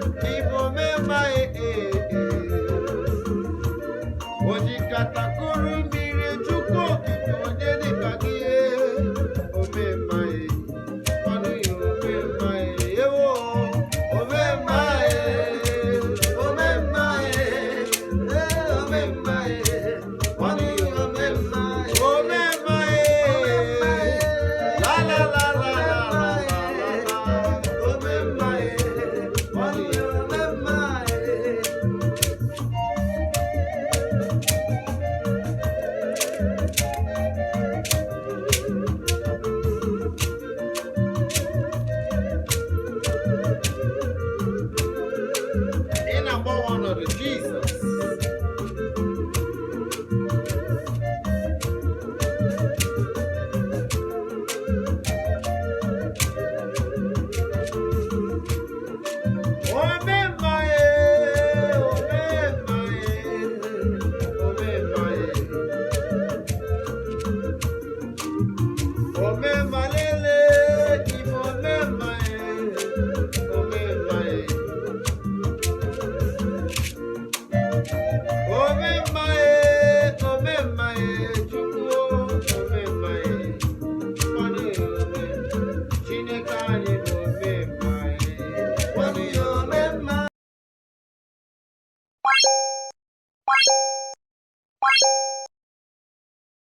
Ibo mema Oji katakuru mire chuko kitu ojeni kagie Omema Manu omema Ewo Omema Omema Omema Manu omema Omema La la la la la la Omema Manu omema In number one of the Jesus.